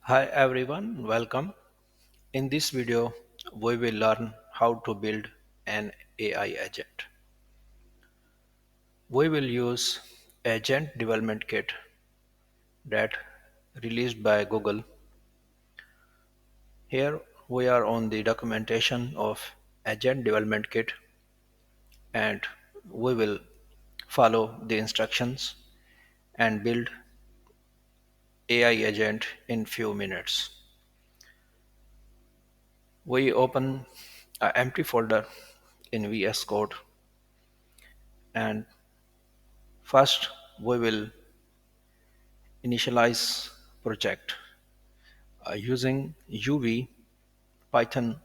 Hi everyone, welcome. In this video, we will learn how to build an AI agent. We will use Agent Development Kit that released by Google. Here we are on the documentation of Agent Development Kit and we will follow the instructions and build AI agent in few minutes. We open an empty folder in VS Code and first we will initialize project using UV Python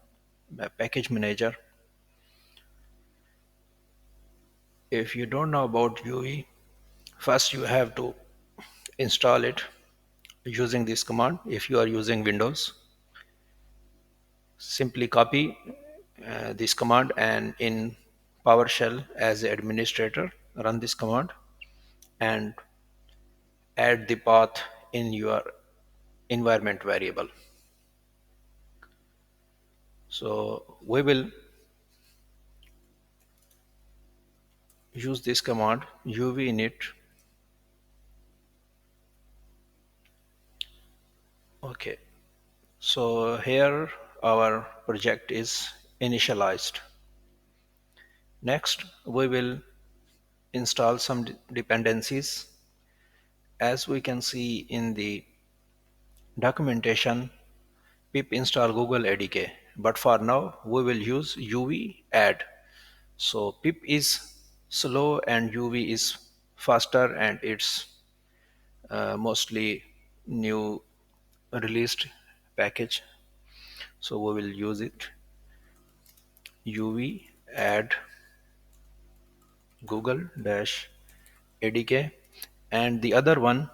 package manager. If you don't know about UV, first you have to install it using this command. If you are using Windows, simply copy this command and in PowerShell as the administrator run this command and add the path in your environment variable. So we will use this command UV init. Okay, so here our project is initialized. Next, we will install some dependencies. As we can see in the documentation, pip install Google ADK. But for now, we will use UV add. So pip is slow and UV is faster and it's mostly new released package. So we will use it UV add Google dash ADK and the other one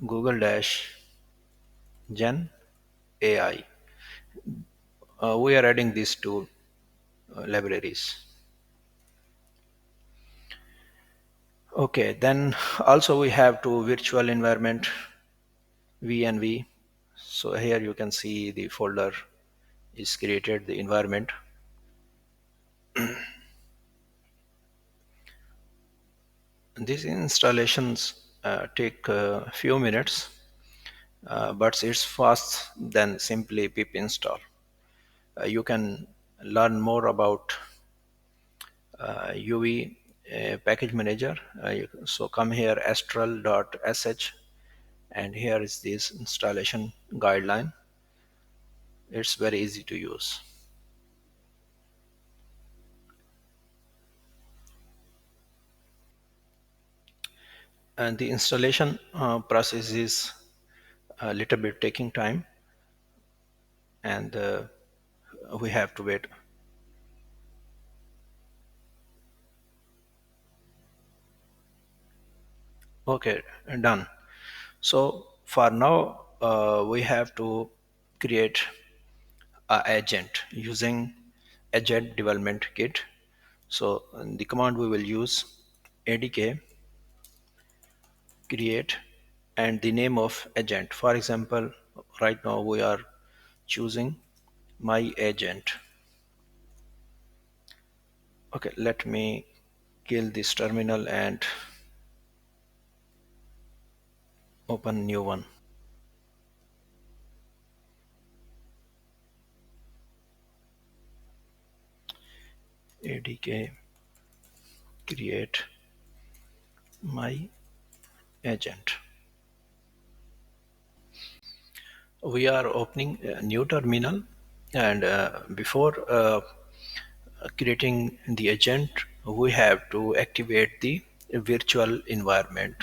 Google dash Gen AI. We are adding these two libraries. Okay, then also we have to virtual environment VNV. So here you can see the folder is created, the environment. These installations take a few minutes, but it's fast than simply pip install. You can learn more about UV package manager. So come here astral.sh and here is this installation guideline. It's very easy to use. And the installation process is a little bit taking time and we have to wait. Okay, done. So for now we have to create a agent using agent development kit. So the command we will use adk create and the name of agent. For example, right now we are choosing my agent. Okay, let me kill this terminal and open new one. Adk create my agent. We are opening a new terminal and before creating the agent we have to activate the virtual environment.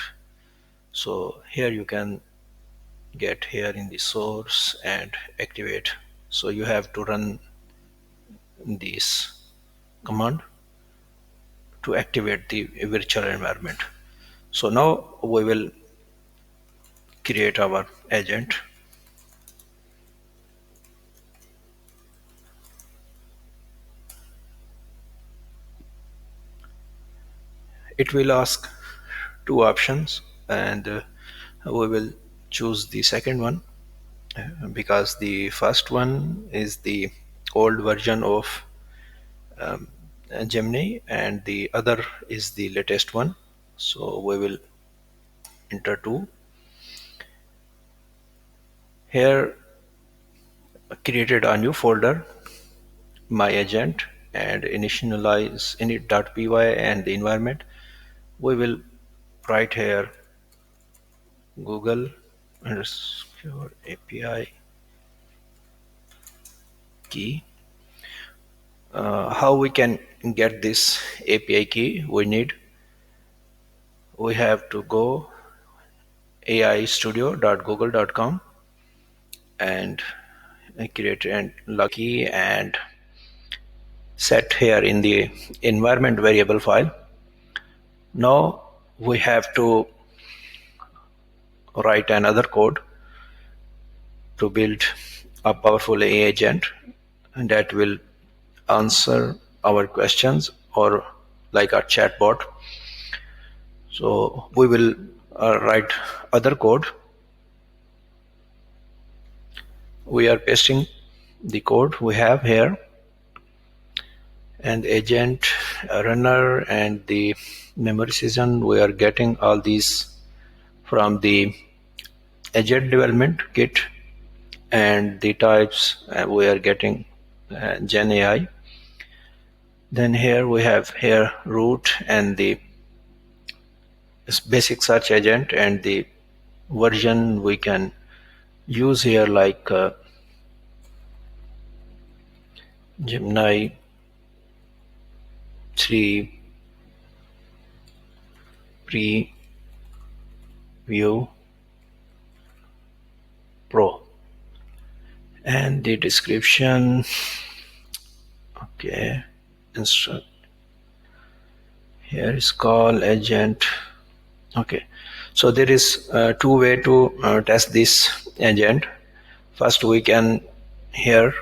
So here you can get here in the source and activate. So you have to run this command to activate the virtual environment. So now we will create our agent. It will ask two options and we will choose the second one. because the first one is the old version of Gemini and the other is the latest one. So we will enter two. Here created a new folder, my agent, and initialize init.py and the environment. We will write here Google underscore API key. How we can get this API key? We have to go aistudio.google.com and create a key and set here in the environment variable file. Now we have to write another code to build a powerful AI agent that will answer our questions or like a chatbot. So we will write other code. We are pasting the code we have here and agent runner and the memory season. We are getting all these from the agent development kit, and the types we are getting Gen AI. Then here we have here root and the basic search agent, and the version we can use here like Gemini 3 Preview Pro. And the description, okay, instruct here is call agent. Okay, so there is two way to test this agent. First we can here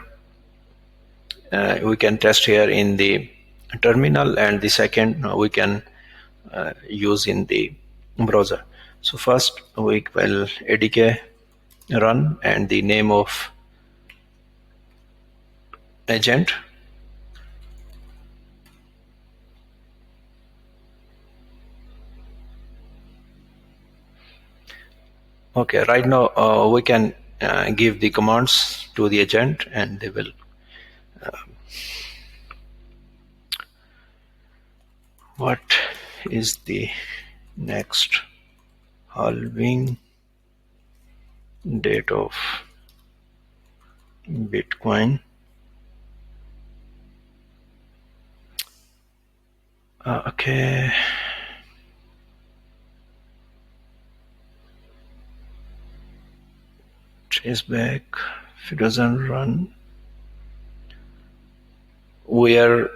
we can test here in the terminal, and the second we can use in the browser. So first we will adk run and the name of agent. Okay, right now we can give the commands to the agent and they will what is the next halving date of Bitcoin? Okay, trace back. If it doesn't run, we are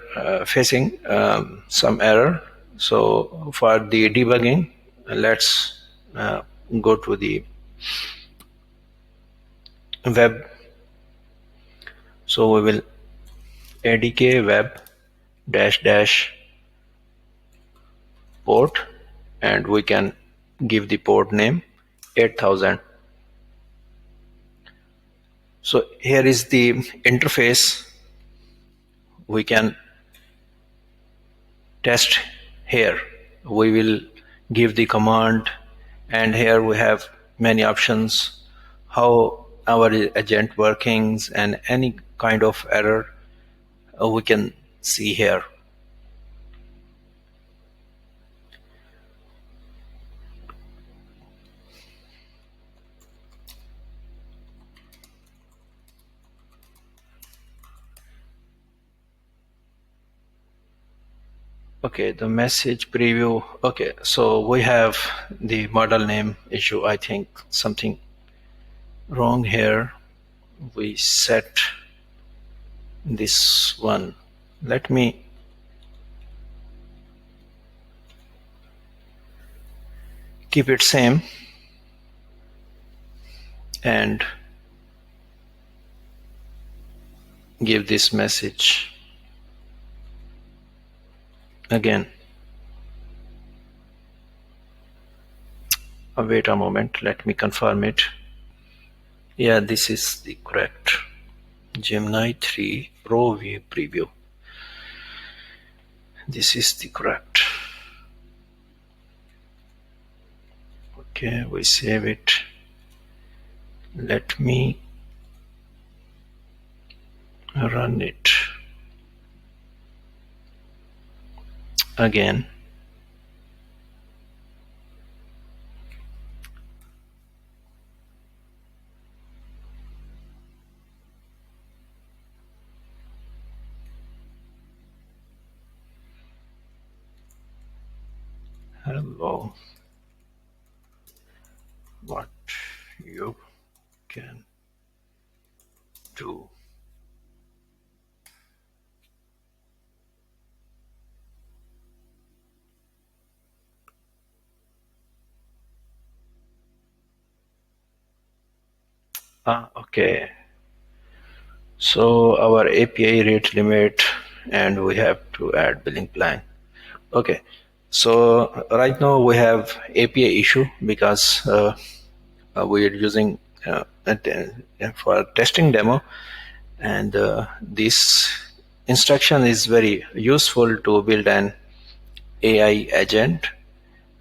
facing some error. So for the debugging, let's go to the web. So we will adk web dash dash port, and we can give the port name 8000. So here is the interface we can test. Here we will give the command, and here we have many options how our agent workings, and any kind of error we can see here. Okay, the message preview. Okay, so we have the model name issue. I think something wrong here. We set this one. Let me keep it same and give this message again. Wait a moment, let me confirm it. Yeah, this is the correct Gemini 3 Pro View preview. This is the correct. Okay, we save it. Let me run it again. Hello, what you can do. Okay. So our API rate limit, and we have to add billing plan. Okay. So right now we have API issue because we are using for testing demo, and this instruction is very useful to build an AI agent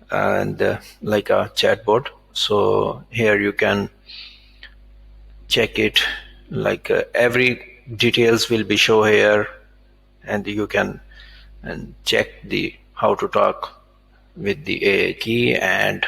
and like a chatbot. So here you can check it, like every details will be show here, and you can and check the how to talk with the AI key and